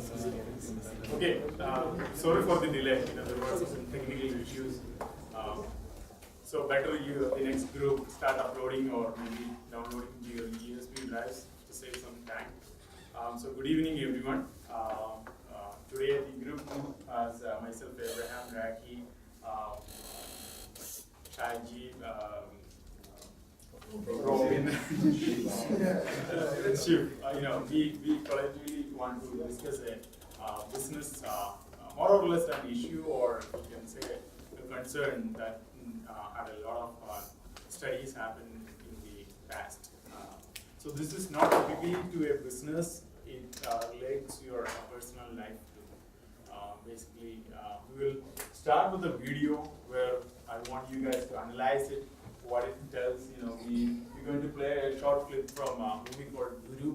Okay, sorry for the delay. There were some technical issues. So better you, the next group, start uploading or maybe downloading your USB drives to save some time. So good evening, everyone. Today the group has myself, Abraham, Raki, Shaji, Robin, Shiv. We collectively want to discuss a business, more or less an issue, or you can say a concern that had a lot of studies happened in the past. So this is not typically to a business; it relates to your personal life too. Basically, we will start with a video where I want you guys to analyze it, what it tells. We're going to play a short clip from a movie called Guru.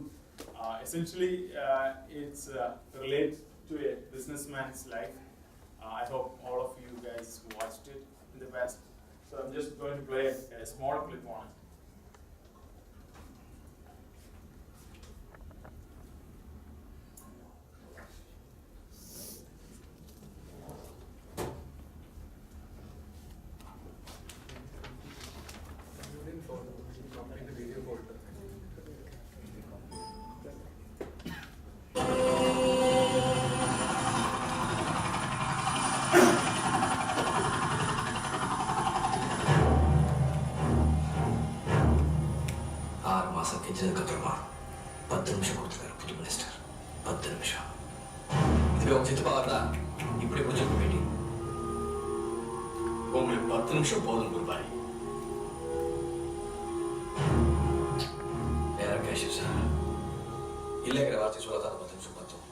Essentially, it's related to a businessman's life. I hope all of you guys watched it in the past. So I'm just going to play a small clip on it. கெஞ்சதுக்கப்புறமா 10 நிமிஷம் கொடுத்துருக்காரு புது minister. 10 நிமிஷம். இதுவே உங்க சித்தப்பா வரதா இப்படி முடிச்சிருக்க meeting. உங்களுக்கு 10 நிமிஷம் போதும் குருபாய். நேரம் கேஷ் சார் இல்லைங்கிற வார்த்தை சொல்லதான் 10 நிமிஷம் பார்த்தோம்.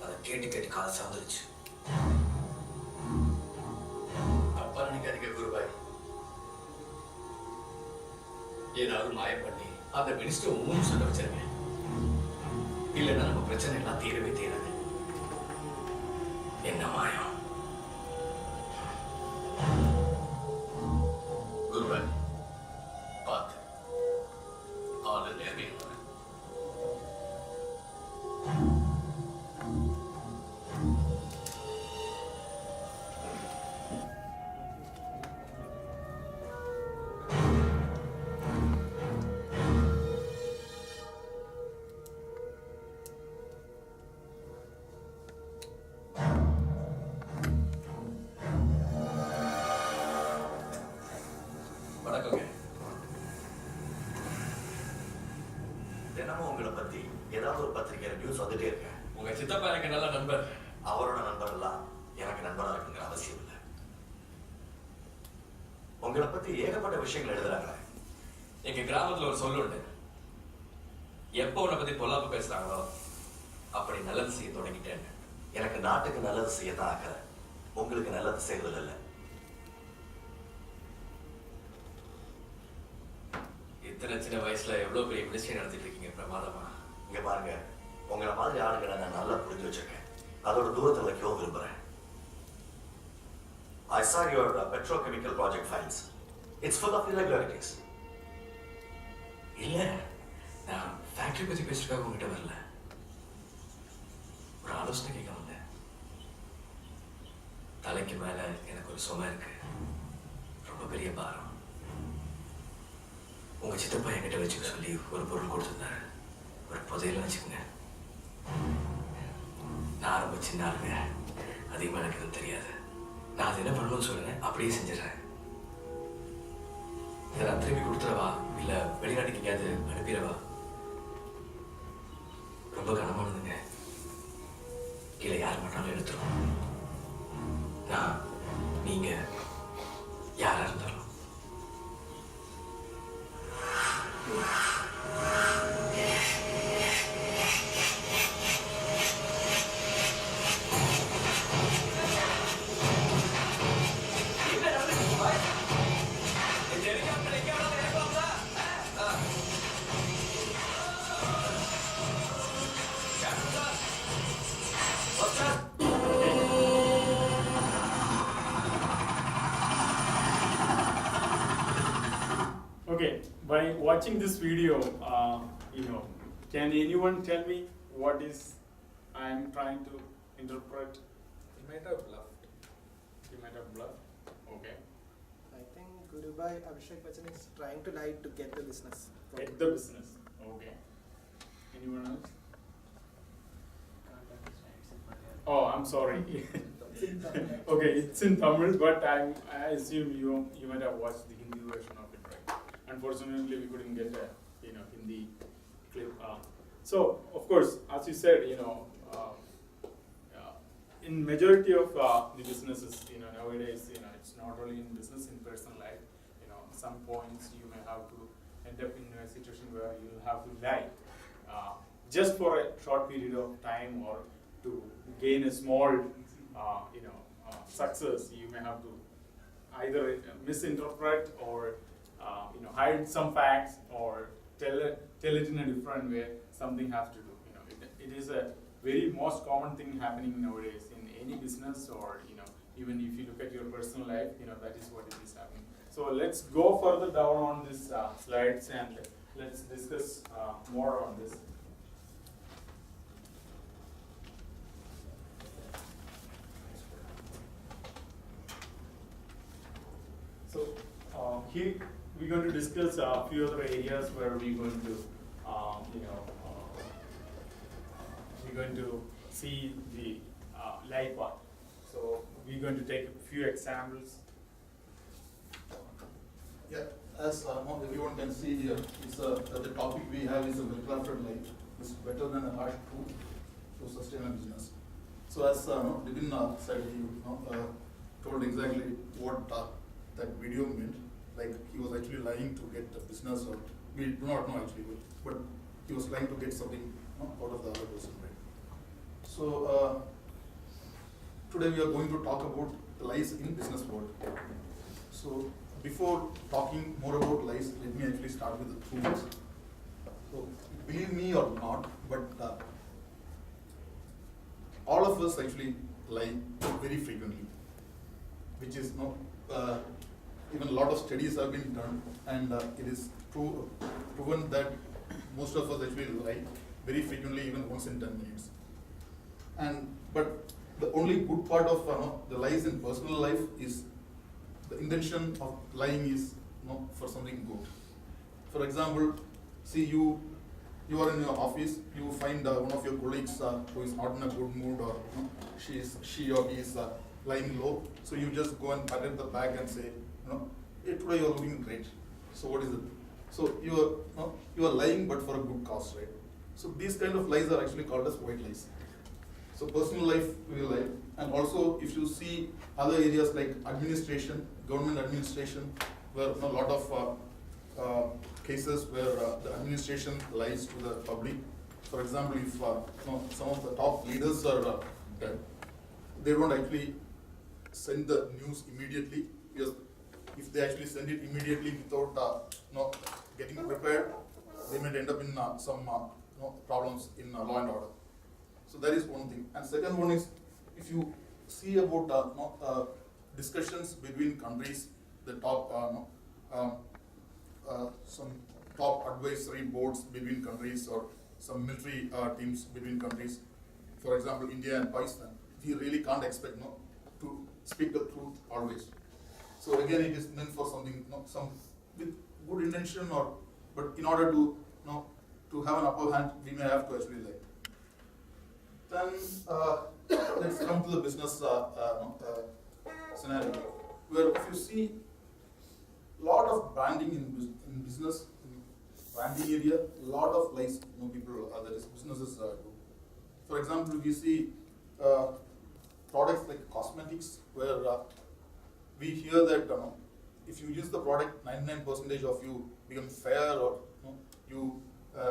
அதை கேட்டு காலை சாந்துருச்சு. அப்பா நினைக்காதீங்க குருபாய். ஏதாவது மாயம் பண்ணி அந்த மினிஸ்டர் 3 சொல்ல வச்சிருங்க. இல்லைன்னா நம்ம பிரச்சனை எல்லாம் தீரவே தீராது. என்ன மாயம்? குருபாய் பார்த்து ஆளு நேர்மையான உங்களை பத்தி ஏதாவது ஒரு பத்திரிகையில நியூஸ் வந்துட்டே இருக்கு. உங்க சித்தப்பா எனக்கு நல்ல நண்பர். அவரோட நண்பர் எல்லாம் எனக்கு நண்பரா இருக்குங்கிற அவசியம் இல்லை. உங்களை பத்தி ஏகப்பட்ட விஷயங்கள் எழுதுறாங்க. எங்க கிராமத்துல ஒரு சொல்லு உண்டு. எப்போ உன்னை பத்தி பொல்லாப்பு பேசுறாங்களோ அப்படி நல்லது செய்ய தொடங்கிட்டேன். எனக்கு நாட்டுக்கு நல்லது செய்யத்தான் ஆக்கிற. உங்களுக்கு நல்லது செய்யறது இல்லை. இத்தனை சின்ன வயசுல எவ்வளவு பெரிய மினிஸ்ட்ரி நடத்திட்டு இருக்கீங்க. பிரமாதமா. இங்க பாருங்க, உங்களை மாதிரி ஆளுங்களை நான் நல்லா புரிஞ்சு வச்சிருக்கேன். அதோட தூரத்தை வைக்கவும் விரும்புறேன். I saw your petrochemical project files. It's full of irregularities. இல்ல, நான் ஃபேக்டரி பத்தி பேசுறதுக்காக உங்ககிட்ட வரல. ஒரு ஆலோசனை கேட்க வந்தேன். தலைக்கு மேல எனக்கு ஒரு சுமை இருக்கு. ரொம்ப பெரிய பாரம். உங்க சித்தப்பா என்கிட்ட வச்சுக்க சொல்லி ஒரு பொருள் கொடுத்துருந்தாரு. ஒரு புதையில வச்சுக்கோங்க. நான் ரொம்ப சின்ன ஆளுங்க. அதிகமாக எனக்கு எதுவும் தெரியாது. நான் அதை என்ன பண்ணணும்னு சொல்லுங்க, அப்படியே செஞ்சிடறேன். இதை நான் திரும்பி கொடுத்துடவா இல்லை வெளிநாட்டுக்கு எங்கேயாவது அனுப்பிடவா? ரொம்ப கனமானதுங்க. கீழே யார் பண்ணாலும் எடுத்துரும். நான் நீங்க யாரா இருந்தாலும் Okay, by watching this video, can anyone tell me what is I'm trying to interpret. He might have bluffed. You might have bluffed. Okay. I think Gurubai Abhishek Bachchan is trying to lie to get the business. Get the business. Okay. Anyone else? Oh, I'm sorry. Okay, it's in Tamil, but I assume you might have watched the Hindi version of it, right? Unfortunately, we couldn't get a Hindi clip. So, of course, as you said, in majority of the businesses, nowadays, it's not only in business, in personal life. Some points you may have to end up in a situation where you'll have to lie, just for a short period of time or to gain a small, success. You may have to either misinterpret or hide some facts or tell it in a different way. Something has to do. It is a very most common thing happening nowadays in any business, or even if you look at your personal life, that is what it is happening. So let's go further down on this slides and let's discuss more on this. So here we're going to discuss a few other areas where we're going to, we're going to see the lie part. So we're going to take a few examples. Yeah, as everyone can see here, the topic we have is a well-crafted life. It's better than a harsh truth to sustain a business. So as Devin said, he told exactly what that video meant. Like he was actually lying to get the business, or we do not know actually, but he was lying to get something out of the other person, right? So today we are going to talk about lies in business world. So before talking more about lies, let me actually start with the truths. So believe me or not, but all of us actually lie very frequently, which is even a lot of studies have been done, and it is proven that most of us actually lie very frequently, even once in 10 minutes. But the only good part of the lies in personal life is the intention of lying is for something good. For example, see you are in your office, you find one of your colleagues who is not in a good mood, or she or he is lying low. So you just go and pat at the back and say, hey, today you are looking great. So what is it? So you are lying, but for a good cause, right? So these kind of lies are actually called as white lies. So personal life we lie, and also if you see other areas like administration, government administration, where a lot of cases where the administration lies to the public. For example, if some of the top leaders are dead, they don't actually send the news immediately, because if they actually send it immediately without getting prepared, they may end up in some problems in law and order. So that is one thing. And second one is, if you see about discussions between countries, the top some top advisory boards between countries, or some military teams between countries. For example, India and Pakistan. We really can't expect to speak the truth always. So again, it is meant for something, some with good intention, but in order to to have an upper hand, we may have to actually lie. Then let's come to the business scenario, where if you see a lot of branding in business, branding area, a lot of lies people, that is businesses do. For example, we see products like cosmetics, where we hear that if you use the product, 99% of you become fair, or you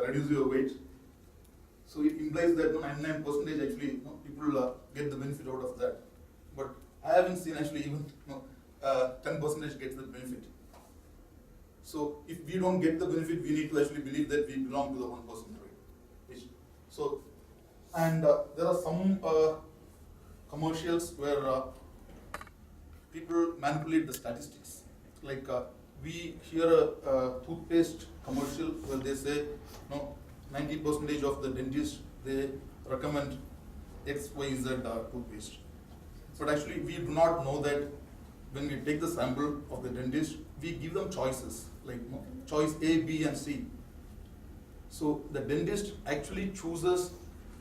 reduce your weight. So it implies that 99% actually people get the benefit out of that. But I haven't seen actually even 10% gets the benefit. So if we don't get the benefit, we need to actually believe that we belong to the 1%, right? So, and there are some commercials where people manipulate the statistics. Like we hear a toothpaste commercial where they say 90% of the dentists, they recommend XYZ toothpaste. But actually, we do not know that when we take the sample of the dentist, we give them choices, like choice A, B, and C. So the dentist actually chooses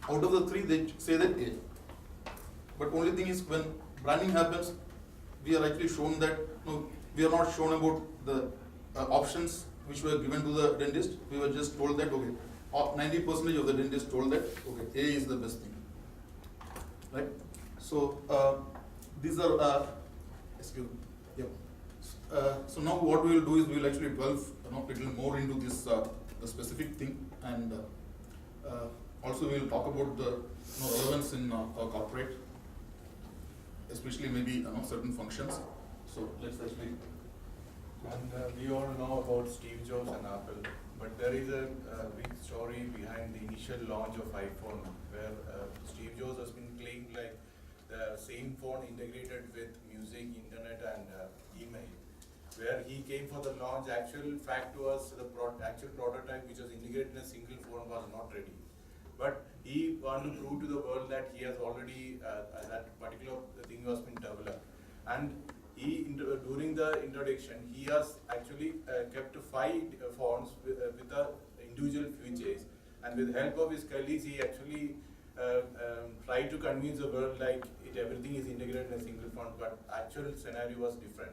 out of the three, they say that A. But only thing is when branding happens, we are actually shown that no, we are not shown about the options which were given to the dentist. We were just told that okay, 90% of the dentist told that okay, A is the best thing, right? So these are excuse me. Yep. So now what we will do is we will actually delve little more into this the specific thing, and also we will talk about the relevance in corporate, especially maybe certain functions. So let's actually. And we all know about Steve Jobs and Apple, but there is a big story behind the initial launch of iPhone, where Steve Jobs has been claiming like the same phone integrated with music, internet, and email. Where he came for the launch, actual fact was the actual prototype which was integrated in a single phone was not ready. But he wanted to prove to the world that he has already, that particular thing has been developed. And during the introduction, he has actually kept 5 phones with the individual features. And with the help of his colleagues, he actually tried to convince the world like everything is integrated in a single phone, but actual scenario was different.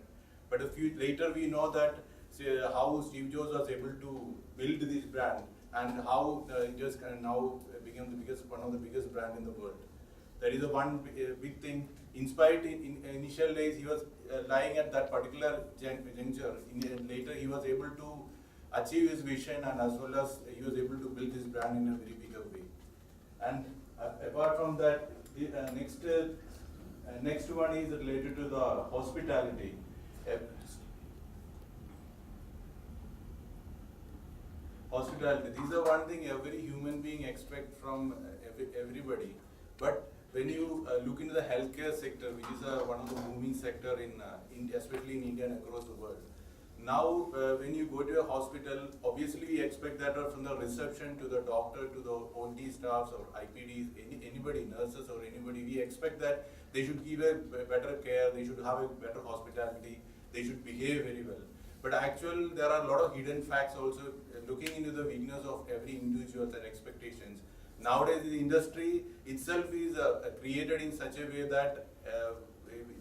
But later we know that how Steve Jobs was able to build this brand and how it just now became one of the biggest brand in the world. That is the one big thing. In spite in initial days he was lying at that particular juncture. Later he was able to achieve his vision, and as well as he was able to build his brand in a very bigger way. And apart from that, the next one is related to the hospitality. Hospitality. These are one thing every human being expects from everybody. But when you look into the healthcare sector, which is one of the booming sector in India, especially in India and across the world. Now, when you go to a hospital, obviously we expect that from the reception to the doctor to the OT staffs or IPDs, anybody, nurses or anybody, we expect that they should give a better care, they should have a better hospitality, they should behave very well. But actually, there are a lot of hidden facts also looking into the weakness of every individual and expectations. Nowadays, the industry itself is created in such a way that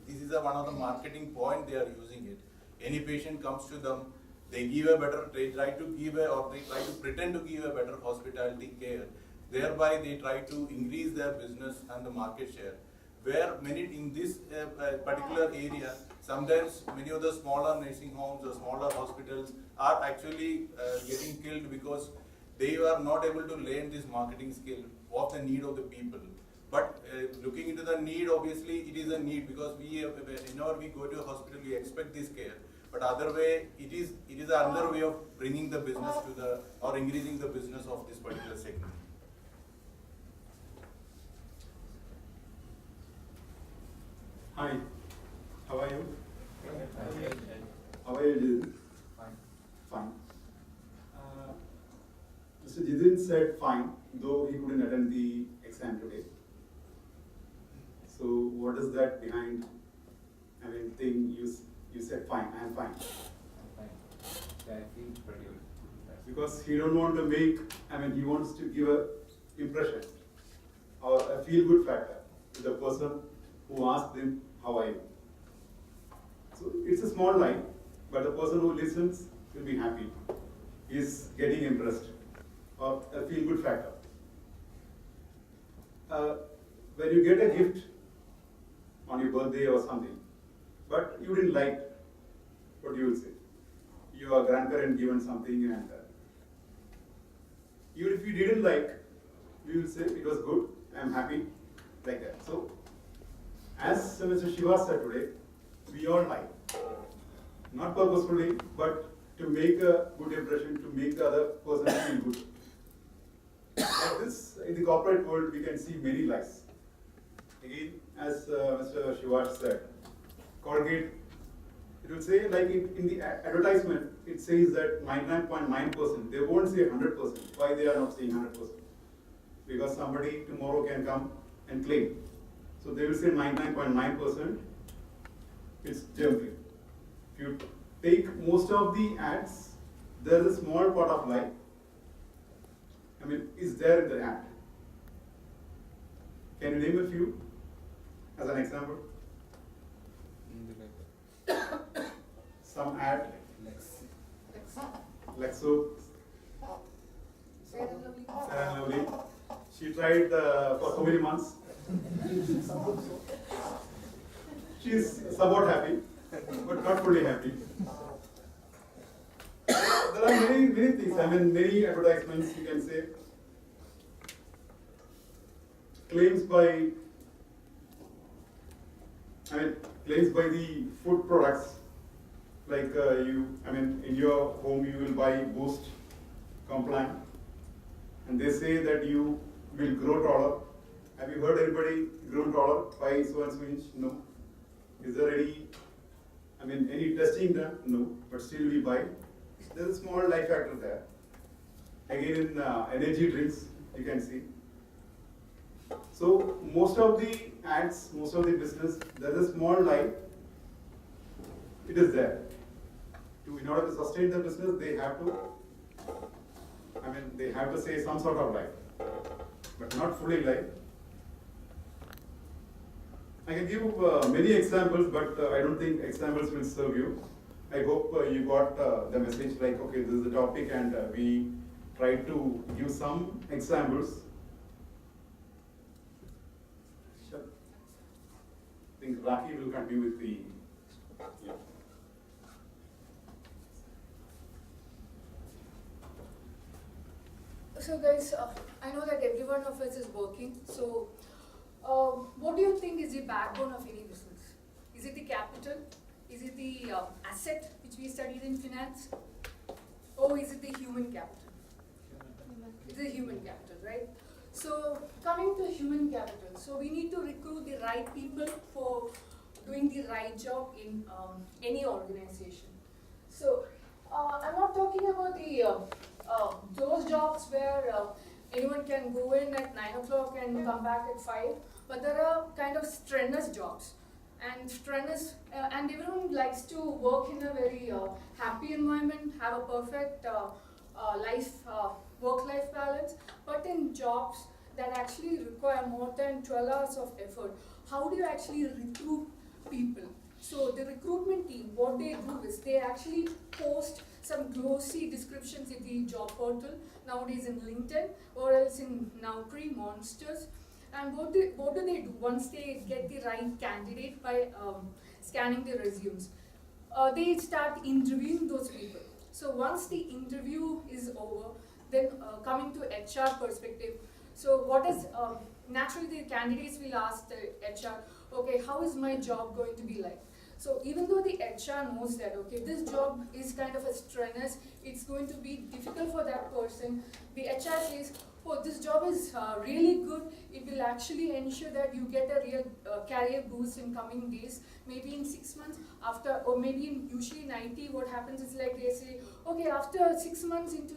this is one of the marketing point they are using it. Any patient comes to them, they try to pretend to give a better hospitality care. Thereby, they try to increase their business and the market share. Where many in this particular area, sometimes many of the smaller nursing homes or smaller hospitals are actually getting killed because they are not able to learn this marketing skill of the need of the people. But looking into the need, obviously it is a need, because whenever we go to a hospital, we expect this care. But other way, it is another way of bringing the business to or increasing the business of this particular segment. Hi, how are you? How are you doing? Fine. Fine. Mr. Jidin said fine, though he couldn't attend the exam today. So what is that behind, thing you said fine, I am fine? Fine. Yeah, I feel pretty good. Because he don't want to make, he wants to give a impression or a feel-good factor to the person who asked him, how are you? So it's a small line, but the person who listens will be happy. He is getting impressed, or a feel-good factor. When you get a gift on your birthday or something, but you didn't like, what you will say? Your grandparent given something, and even if you didn't like, you will say it was good, I am happy, like that. So, as Mr. Shiva said today, we all lie. Not purposefully, but to make a good impression, to make the other person feel good. Like this, in the corporate world, we can see many lies. Again, as Mr. Shiva said, Colgate, it will say like in the advertisement, it says that 99.9%, they won't say 100%. Why they are not saying 100%? Because somebody tomorrow can come and claim. So they will say 99.9%, it's germ-free. If you take most of the ads, there is a small part of lie. I mean, is there in the ad? Can you name a few as an example? Some ad, Lexo, Fair and Lovely. She tried for so many months. She's somewhat happy, but not fully happy. There are many things. I mean, many advertisements you can say. Claims by the food products, like in your home you will buy Boost, Complan, and they say that you will grow taller. Have you heard anybody grown taller by so and so inch? No. Is there any testing done? No. But still we buy. There's a small lie factor there. Again, in energy drinks, you can see. So most of the ads, most of the business, there's a small lie. It is there. In order to sustain the business, they have to say some sort of lie, but not fully lie. I can give many examples, but I don't think examples will serve you. I hope you got the message, like, okay, this is the topic, and we tried to give some examples. Sure. I think Raki will continue with the. Yeah. So guys, I know that every one of us is working. So what do you think is the backbone of any business? Is it the capital? Is it the asset which we studied in finance? Or is it the human capital? It's the human capital, right? So coming to human capital, so we need to recruit the right people for doing the right job in any organization. So I'm not talking about the those jobs where anyone can go in at 9 o'clock and come back at 5, but there are kind of strenuous jobs. And strenuous, and everyone likes to work in a very happy environment, have a perfect work-life balance. But in jobs that actually require more than 12 hours of effort, how do you actually recruit people? So the recruitment team, what they do is they actually post some glossy descriptions in the job portal, nowadays in LinkedIn, or else in Naukri, Monsters. And what do they do once they get the right candidate by scanning the resumes? They start interviewing those people. So once the interview is over, then coming to HR perspective, so what is, naturally the candidates will ask the HR, okay, how is my job going to be like? So even though the HR knows that, okay, this job is kind of a strenuous, it's going to be difficult for that person, the HR says, oh, this job is really good, it will actually ensure that you get a real career boost in coming days, maybe in 6 months after, or maybe usually in IT, what happens is like they say, okay, after 6 months into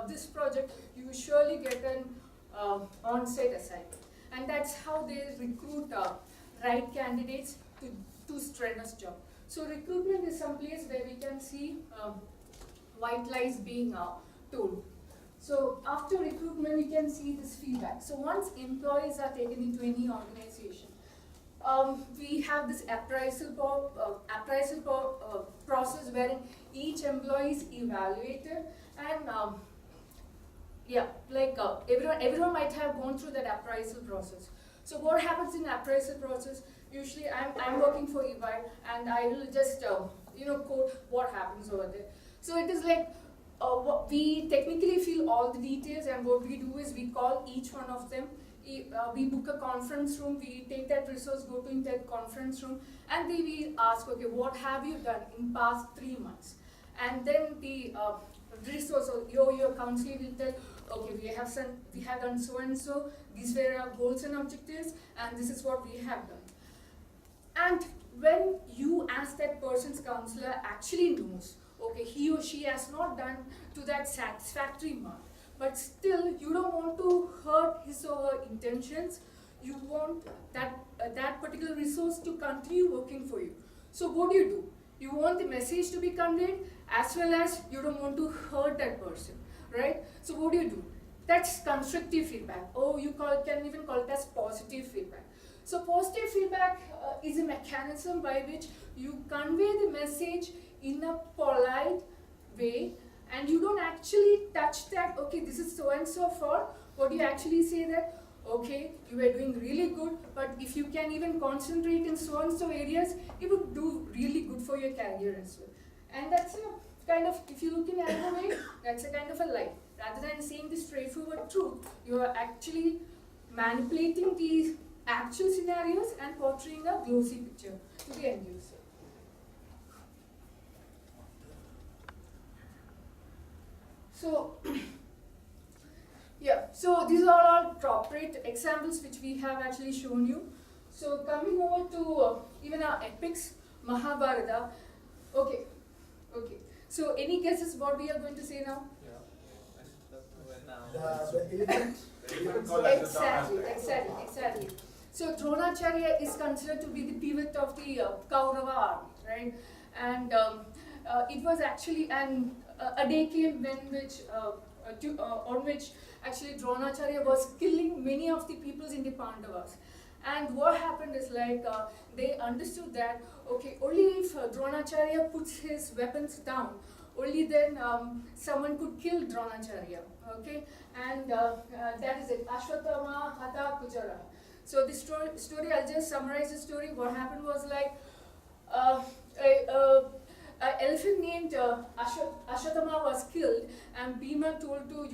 this project, you will surely get an on-site assignment. And that's how they recruit right candidates to strenuous job. So recruitment is some place where we can see white lies being told. So after recruitment, we can see this feedback. So once employees are taken into any organization, we have this appraisal process wherein each employee is evaluated, and everyone might have gone through that appraisal process. So what happens in appraisal process? Usually, I'm working for EY, and I will just quote what happens over there. So it is like we technically fill all the details, and what we do is we call each one of them. We book a conference room. We take that resource, go to that conference room, and then we ask, okay, what have you done in past 3 months? And then the resource or your counselor will tell, okay, we have done so and so. These were our goals and objectives, and this is what we have done. And when you ask that person's counselor actually knows, okay, he or she has not done to that satisfactory mark, but still you don't want to hurt his or her intentions, you want that particular resource to continue working for you. So what do? You want the message to be conveyed as well as you don't want to hurt that person, right? So what do? That's constructive feedback. Or you can even call it as positive feedback. So positive feedback is a mechanism by which you convey the message in a polite way, and you don't actually touch that, okay, this is so and so for. What you actually say that, okay, you are doing really good, but if you can even concentrate in so and so areas, it would do really good for your career as well. And that's a kind of, if you look in another way, that's a kind of a lie. Rather than saying the straightforward truth, you are actually manipulating these actual scenarios and portraying a glossy picture to the end user. So, yeah, so these are all corporate examples which we have actually shown you. So coming over to even our epics, Mahabharata. Okay. So any guesses what we are going to say now? The elephant. Exactly. So Dronacharya is considered to be the pivot of the Kaurava army, right? And it was actually a day came on which actually Dronacharya was killing many of the peoples in the Pandavas. And what happened is like they understood that, okay, only if Dronacharya puts his weapons down, only then someone could kill Dronacharya, okay? And that is it, Ashwatthama Hatha Kujara. So the story, I'll just summarize the story. What happened was like, an elephant named Ashwatthama was killed, and Bhima told to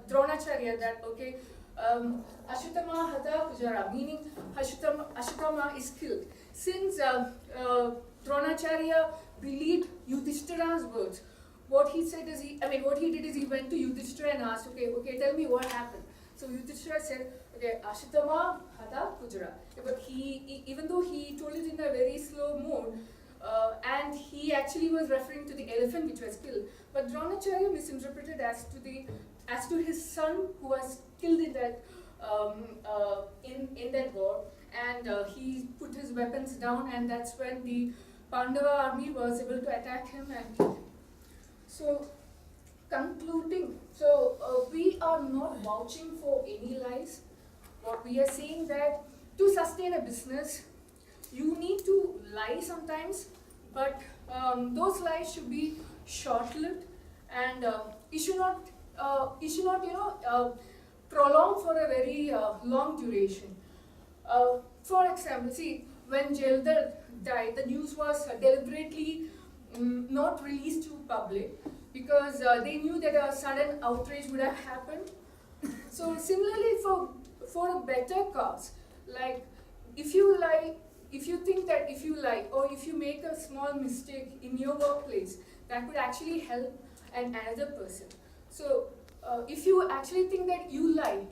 Dronacharya that, okay, Ashwatthama Hatha Kujara, meaning Ashwatthama is killed. Since Dronacharya believed Yudhishthira's words, what he did is he went to Yudhishthira and asked, okay, tell me what happened. So Yudhishthira said, okay, Ashwatthama Hatha Kujara. But even though he told it in a very slow mode, and he actually was referring to the elephant which was killed, but Dronacharya misinterpreted as to his son who was killed in that in that war, and he put his weapons down, and that's when the Pandava army was able to attack him and kill him. So concluding, we are not vouching for any lies. What we are saying that to sustain a business, you need to lie sometimes, but those lies should be short-lived, and it should not prolong for a very long duration. For example, see, when Jayalalitha died, the news was deliberately not released to public because they knew that a sudden outrage would have happened. So similarly, for a better cause, like if you lie, if you think that if you lie or if you make a small mistake in your workplace, that could actually help another person. So if you actually think that you lie,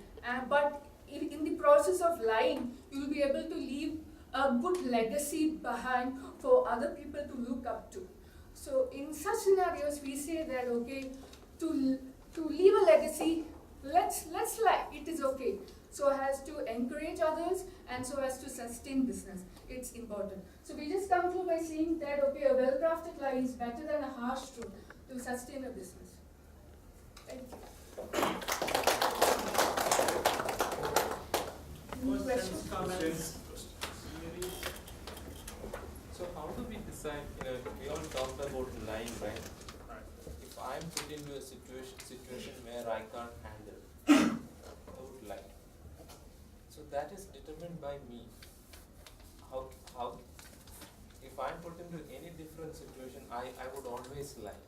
but in the process of lying, you will be able to leave a good legacy behind for other people to look up to. So in such scenarios, we say that, okay, to leave a legacy, let's lie. It is okay. So as to encourage others and so as to sustain business. It's important. So we just conclude by saying that, okay, a well-crafted lie is better than a harsh truth to sustain a business. Thank you. Any questions? Questions? So how do we decide, we all talked about lying, right? If I'm put into a situation where I can't handle, I would lie. So that is determined by me. How if I'm put into any different situation, I would always lie,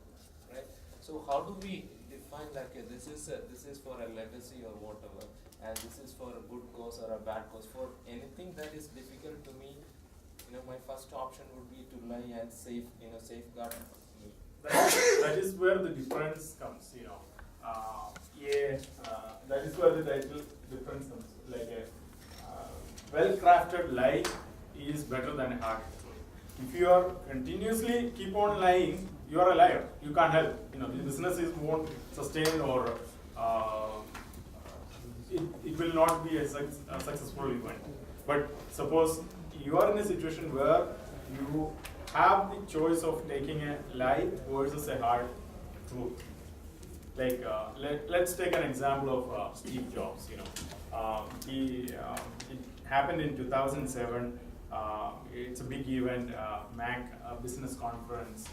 right? So how do we define like this is for a legacy or whatever, and this is for a good cause or a bad cause? For anything that is difficult to me, my first option would be to lie and safeguard me. That is where the difference comes, that is where the title difference comes. Like a well-crafted lie is better than a hard truth. If you are continuously keep on lying, you are a liar. You can't help. The business won't sustain or it will not be a successful event. But suppose you are in a situation where you have the choice of taking a lie versus a hard truth. Like let's take an example of Steve Jobs. It happened in 2007. It's a big event, Mac business conference.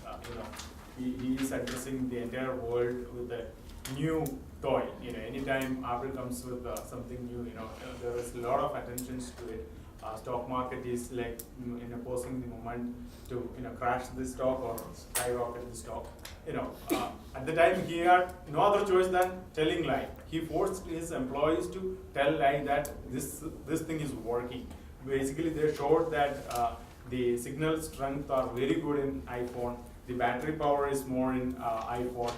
He is addressing the entire world with a new toy. Anytime Apple comes with something new, there is a lot of attention to it. Stock market is like posing the moment to crash the stock or skyrocket the stock. At the time he had no other choice than telling lie. He forced his employees to tell lie that this thing is working. Basically, they showed that the signal strength are very good in iPhone. The battery power is more in iPhone.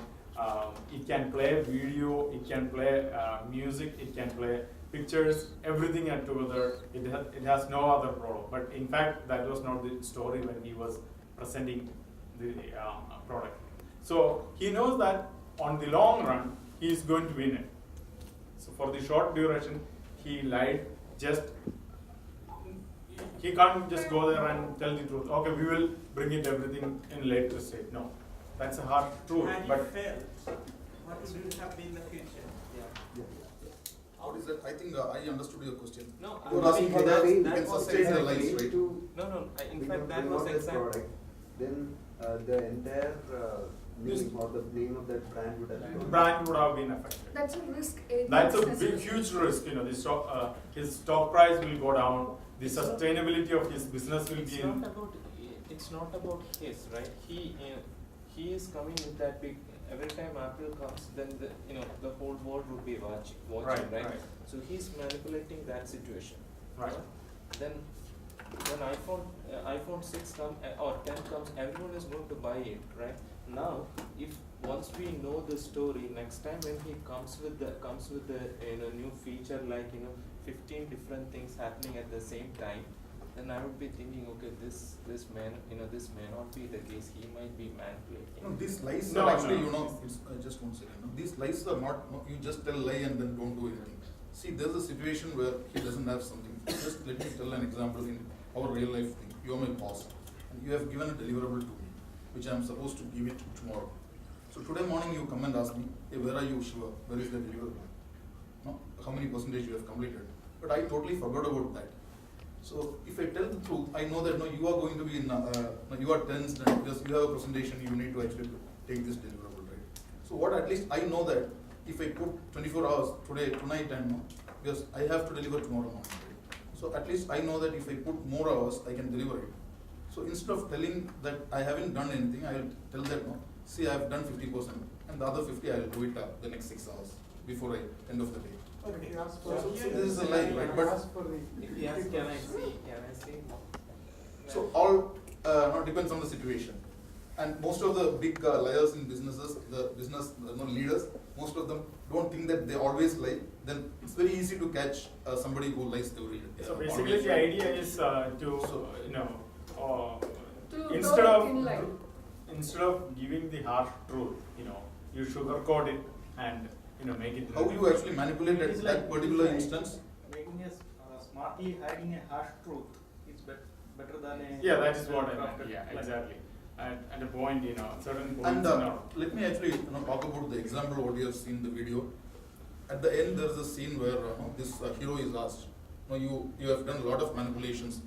It can play video, it can play music, it can play pictures, everything together. It has no other problem. But in fact, that was not the story when he was presenting the product. So he knows that on the long run, he is going to win it. So for the short duration, he lied. He can't just go there and tell the truth. Okay, we will bring it everything in later state. No, that's a hard truth. And But it failed. What would have been the future? Yeah. What is that? I think I understood your question. No, You're I asking mean, whether you that can was sustain the exactly lies, right? No, in fact that was exactly. Then the entire name or the name of that brand would have gone. brand would have been affected. That's a risk. That's a big, huge risk. The stock, his stock price will go down. The sustainability of his business will be in. It's not about his, right? He is coming with that big. Every time Apple comes, then the whole world would be watching, right? So he's manipulating that situation. Right. Then when iPhone 6 or 10 comes, everyone is going to buy it, right? Now, if once we know the story, next time when he comes with the new feature like 15 different things happening at the same time, then I would be thinking, okay, this may not be the case. He might be manipulating. No, these lies No, are actually, no. just one second. These lies are not, you just tell lie and then don't do anything. See, there's a situation where he doesn't have something. Just let me tell an example in our real life thing. You are my boss, and you have given a deliverable to me, which I am supposed to give it tomorrow. So today morning you come and ask me, hey, where are you, Shiva? Where is the deliverable? No? How many percentage you have completed? But I totally forgot about that. So if I tell the truth, I know that you are going to be in, you are tensed and because you have a presentation, you need to actually take this deliverable, right? So what at least I know that if I put 24 hours tonight and because I have to deliver tomorrow morning, right? So at least I know that if I put more hours, I can deliver it. So instead of telling that I haven't done anything, I will tell that see I have done 50% and the other 50 I will do it the next 6 hours before the end of the day. Okay, he asked So for. this is a lie, right? But If he asks, can I see? so all depends on the situation. And most of the big liars in businesses, the business leaders, most of them don't think that they always lie. Then it's very easy to catch somebody who lies every day. So basically, the idea is To instead go of in line. instead of giving the harsh truth, you sugarcoat it and make it. How you actually manipulate at that particular instance? Making a smartly hiding a harsh truth is better than a. Yeah, that is what I meant. Yeah, exactly. At a point, certain points. And let me actually talk about the example what you have seen in the video. At the end, there is a scene where this hero is asked, you have done a lot of manipulations,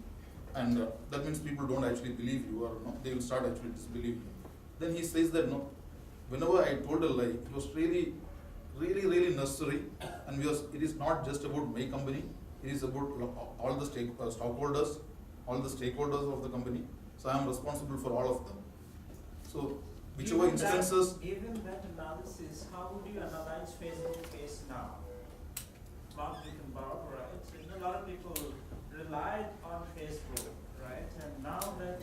and that means people don't actually believe you, or they will start actually disbelieving you. Then he says that whenever I told a lie, it was really, really, really necessary, and it is not just about my company. It is about all the stockholders, all the stakeholders of the company. So I am responsible for all of them. So whichever instances. Given that analysis, how would you analyze Facebook case now? Mark Zuckerberg, right? A lot of people relied on Facebook, right? And now that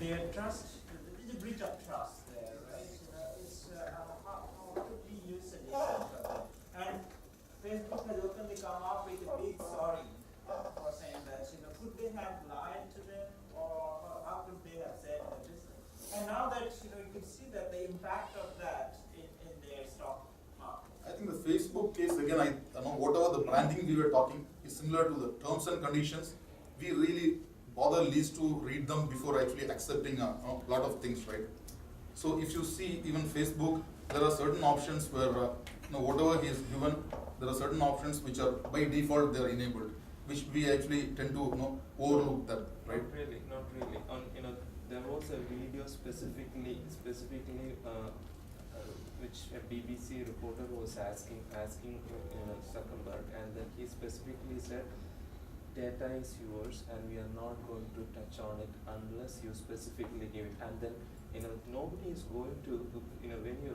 their trust, there is a breach of trust there, right? It's how could we use it? And Facebook has openly come up with a big sorry for saying that could they have lied to them, or how could they have said this? And now that you can see that the impact of that in their stock market. I think the Facebook case again. whatever the branding we were talking is similar to the terms and conditions. We really bother least to read them before actually accepting a lot of things, right? So if you see even Facebook, there are certain options where whatever he is given, there are certain options which are by default they are enabled, which we actually tend to overlook that, right? Not really. There was a video specifically, which a BBC reporter was asking Zuckerberg, and then he specifically said, data is yours, and we are not going to touch on it unless you specifically give it. And then nobody is going to when you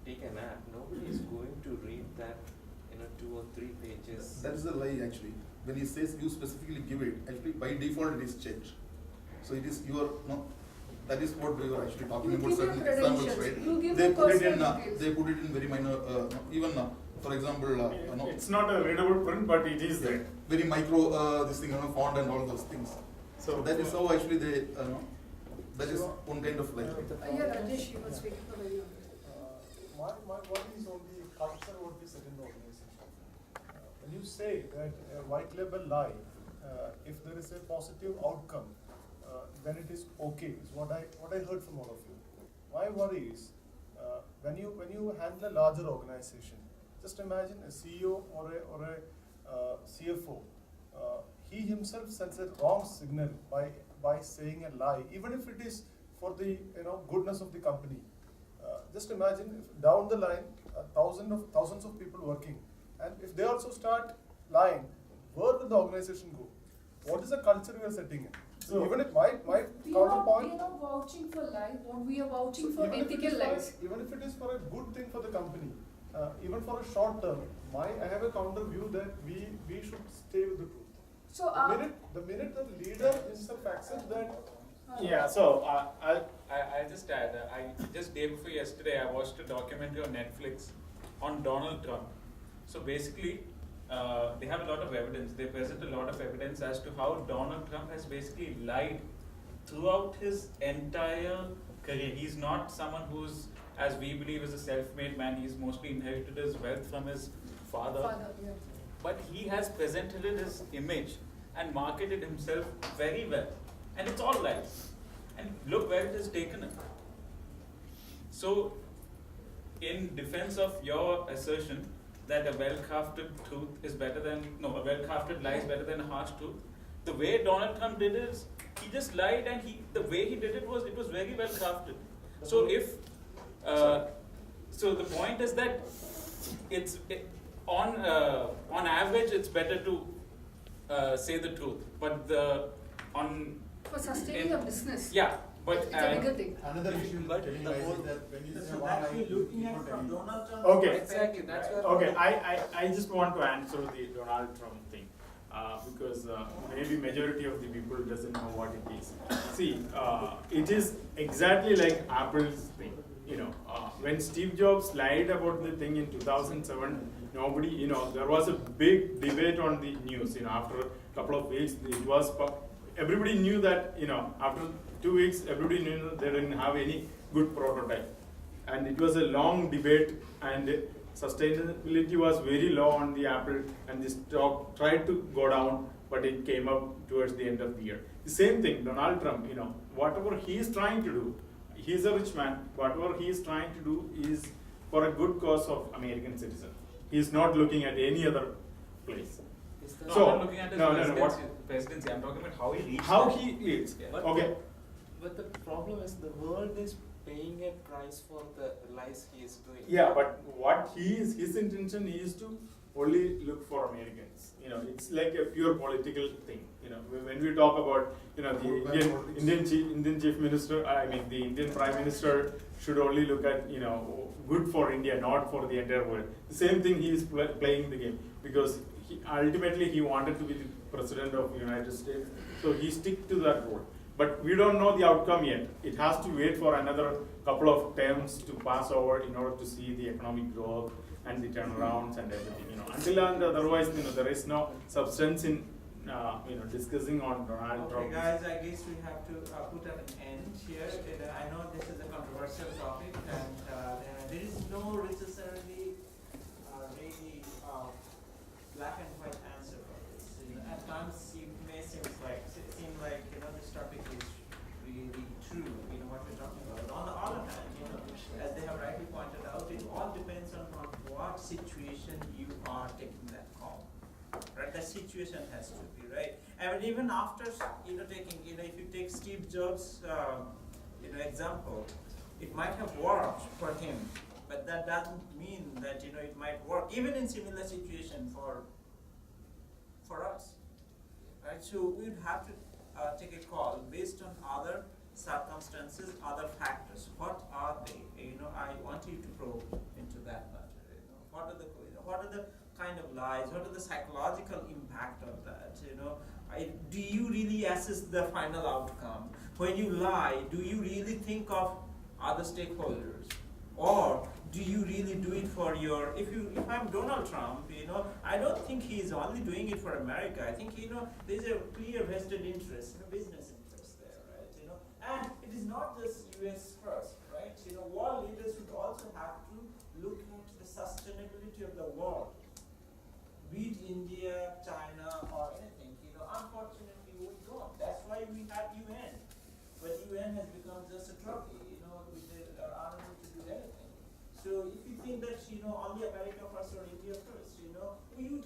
take an app, nobody is going to read that 2 or 3 pages. That is a lie actually. When he says you specifically give it, actually by default it is changed. So it is your that is what we were actually talking You about, give certain your examples, credentials. right? You give They the put it in personal details. they put it in very minor even for example It's not a readable print, but it is there. very micro this thing font and all those things. So that is how actually they that is one kind of like. Yeah, Rajesh, you was waiting for you. My worry is on the culture what we set in the organization. When you say that a white label lie, if there is a positive outcome, then it is okay. Is what I heard from all of you. My worry is when you handle a larger organization, just imagine a CEO or a CFO. He himself sends a wrong signal by saying a lie, even if it is for the goodness of the company. Just imagine if down the line, thousands of people working, and if they also start lying, where will the organization go? What is the culture we are setting in? So even if my counterpoint, we are not vouching for lies. What we are vouching for even if it is ethical lies. even if it is for a good thing for the company, even for a short term, I have a counter view that we should stay with the truth. So The minute the leader himself accepts that. Yeah, so I'll just add, just day before yesterday, I watched a documentary on Netflix on Donald Trump. So basically, they have a lot of evidence. They present a lot of evidence as to how Donald Trump has basically lied throughout his entire career. He's not someone who's, as we believe, is a self-made man. He's mostly inherited his wealth from his father. Yeah. But he has presented his image and marketed himself very well. And it's all lies. And look where it has taken him. So, in defense of your assertion that a well-crafted truth is better than, a well-crafted lie is better than a harsh truth, the way Donald Trump did it is, he just lied, and the way he did it was very well crafted. So so the point is that on average it's better to say the truth, but For sustaining a business. Yeah, but it's a bigger thing. Another issue But telling the lies whole- is that when you say So one that's lie, you're looking you at put from any- Donald Trump. Okay. Exactly, that's where. Okay, I just want to answer the Donald Trump thing because maybe majority of the people doesn't know what it is. See, it is exactly like Apple's thing. When Steve Jobs lied about the thing in 2007, nobody, there was a big debate on the news. After a couple of weeks, it was everybody knew that. After 2 weeks, everybody knew that they didn't have any good prototype, and it was a long debate and. Sustainability was very low on the Apple, and the stock tried to go down, but it came up towards the end of the year. The same thing, Donald Trump, whatever he is trying to do, he's a rich man, whatever he is trying to do is for a good cause of American citizen. He's not looking at any other place. No, So, I'm not looking at his presidency, I'm talking about how he leads. How he leads. But Okay. But the problem is the world is paying a price for the lies he is doing. Yeah, but what his intention is to only look for Americans. It's like a pure political thing. When we talk about the Indian chief minister, the Indian prime minister should only look at good for India, not for the entire world. The same thing he is playing the game because ultimately he wanted to be the president of the United States, so he stick to that role. But we don't know the outcome yet. It has to wait for another couple of terms to pass over in order to see the economic growth and the turnarounds and everything. Until and otherwise, there is no substance in discussing on Donald Trump. Okay, guys, I guess we have to put an end here. I know this is a controversial topic, and there is no necessarily really black and white answer for this. You know, at times it may seem like this topic is really true. You know what we're talking about. On the other hand, you know, as they have rightly pointed out, it all depends on what situation you are taking that call. Right, that situation has to be right. And even after taking, if you take Steve Jobs, example, it might have worked for him, but that doesn't mean that it might work even in similar situation for us. Right, so we would have to take a call based on other circumstances, other factors. What are they? I want you to probe into that matter. What are the kind of lies? What are the psychological impact of that? Do you really assess the final outcome? When you lie, do you really think of other stakeholders, or do you really do it for your? If I'm Donald Trump, I don't think he's only doing it for America. I think there's a clear vested interest, business interest there, right? And it is not just U.S. first, right? World leaders would also have to look at the sustainability of the world. Be it India, China, or anything, unfortunately we don't. That's why we have UN. But UN has become just a trophy, which are unable to do anything. So if you think that, only America first or India first, we would